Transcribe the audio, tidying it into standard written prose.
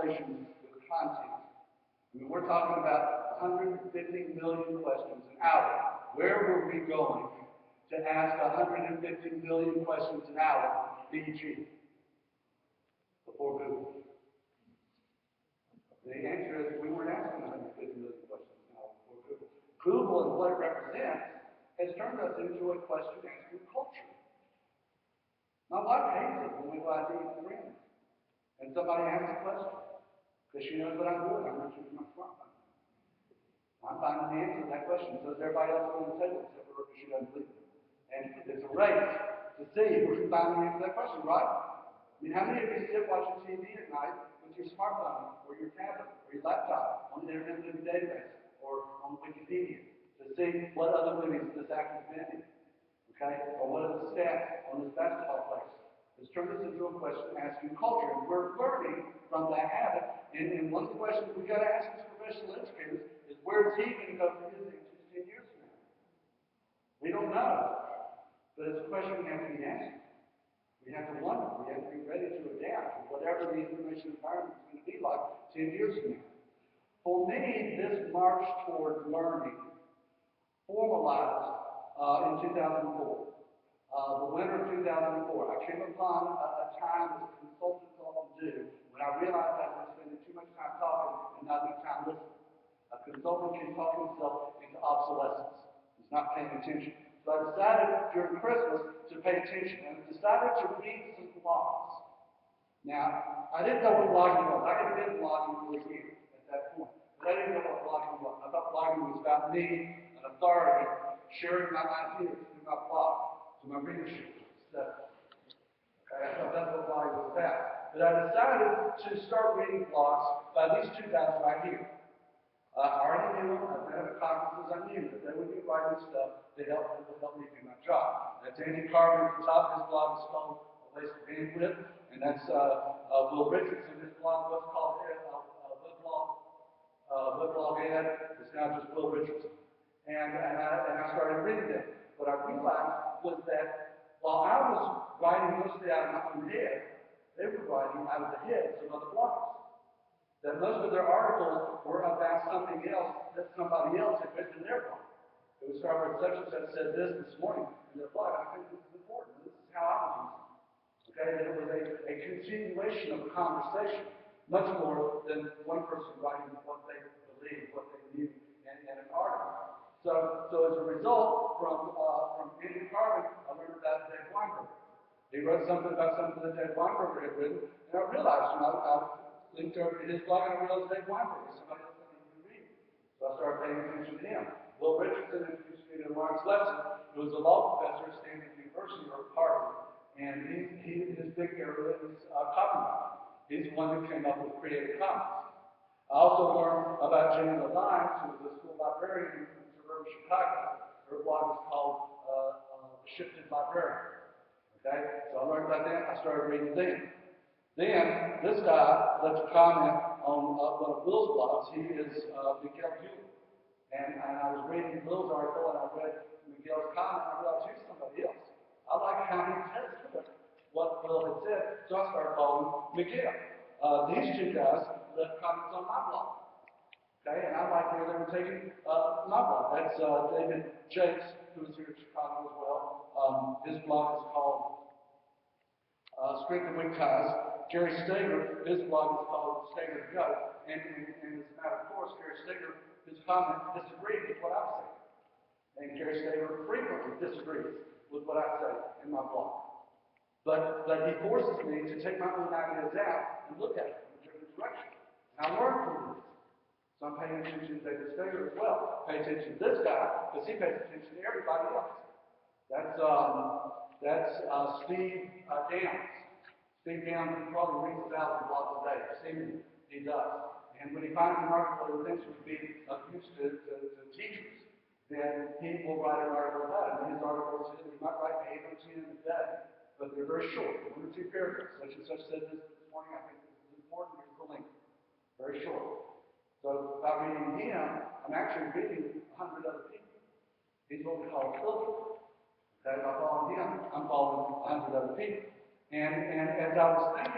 conversations with content. I mean, we're talking about 150 million questions an hour. Where were we going to ask 150 million questions an hour, BG, before Google? The answer is we weren't asking 150 million questions an hour before Google. Google and what it represents has turned us into a question-asking culture. My wife hates it when we go out to eat with friends and somebody asks a question because she knows what I'm doing. I'm reaching for my smartphone. I'm finding the answer to that question. So does everybody else on the table except for her, she doesn't believe it. And it's a race to see who can find the answer to that question, right? I mean, how many of you sit watching TV at night with your smartphone or your tablet or your laptop on the Internet Movie Database or on Wikipedia to see what other movies this actor's been in? Okay? Or what are the stats on this basketball player? It's turned us into a question-asking culture, and we're learning from that habit. And one of the questions we've got to ask as professional educators is, where is he going to go for his answers 10 years from now? We don't know, but it's a question we have to be asking. We have to wonder. We have to be ready to adapt to whatever the information environment is going to be like 10 years from now. For me, this march toward learning formalized in 2004. The winter of 2004, I came upon a time as consultants often do when I realized I was spending too much time talking and not enough time listening. A consultant can talk himself into obsolescence. He's not paying attention. So I decided during Christmas to pay attention, and I decided to read some blogs. Now, I didn't know what blogging was. I had been blogging for a year at that point, but I didn't know what blogging was. I thought blogging was about me, an authority, sharing my ideas through my blog, to my readership. So, okay, I thought that's what blogging was about. But I decided to start reading blogs by these two guys right here. I already knew them. I've been at conferences. I knew that they would be writing stuff to help me do my job. That's Andy Carver at the top of his blog is called A Waste of Bandwidth, and that's Will Richardson. His blog was called Woodblog Ed. It's now just Will Richardson. And I started reading them. What I realized was that while I was writing mostly out of my own head, they were writing out of the heads of other bloggers. That most of their articles were about something else that somebody else had written in their blog. It was start with such and such said this morning in their blog. I think this is important. This is how I was using it. Okay, that it was a continuation of a conversation, much more than one person writing what they believed, what they knew in an article. So as a result, from Andy Carver, I learned about Dave Weinberger. He wrote something about something that Dave Weinberger had written, and I realized, I linked over to his blog, and I realized Dave Weinberger is somebody else I need to read. So I started paying attention to him. Will Richardson introduced me to Lawrence Lessig, who was a law professor at Stanford University or Harvard, and his big area is copyright. He's the one who came up with Creative Commons. I also learned about Jenny Lyons, who was a school librarian in suburban Chicago. Her blog is called Shifted Librarian. Okay, so I learned about that. I started reading them. Then this guy left a comment on one of Will's blogs. He is Miguel Hewlett. And I was reading Will's article, and I read Miguel's comment, and I realized he's somebody else. I like how he tested what Will had said, so I started calling Miguel. These two guys left comments on my blog. Okay, and I like where they were taking my blog. That's David Jakes, who is here in Chicago as well. His blog is called Strength and Weak Ties. Gary Stager, his blog is called Stager to Go. And as a matter of course, Gary Stager, his comment disagreed with what I was saying. And Gary Stager frequently disagrees with what I say in my blog. But he forces me to take my own ideas out and look at it in a different direction. And I learn from this. So I'm paying attention to David Stager as well. Pay attention to this guy, because he pays attention to everybody else. That's Steve Downs. Steve Downs probably reads 1,000 blogs a day. He does. And when he finds an article that he thinks would be of use to teachers, then he will write an article about it. And his articles, he might write 8 or 10 a day, but they're very short, 1 or 2 paragraphs. Such and such said this morning. I think this is important. Here's the link. Very short. So by reading him, I'm actually reading 100 other people. He's what we call a filter. Okay, by following him, I'm following 100 other people. And as I was thinking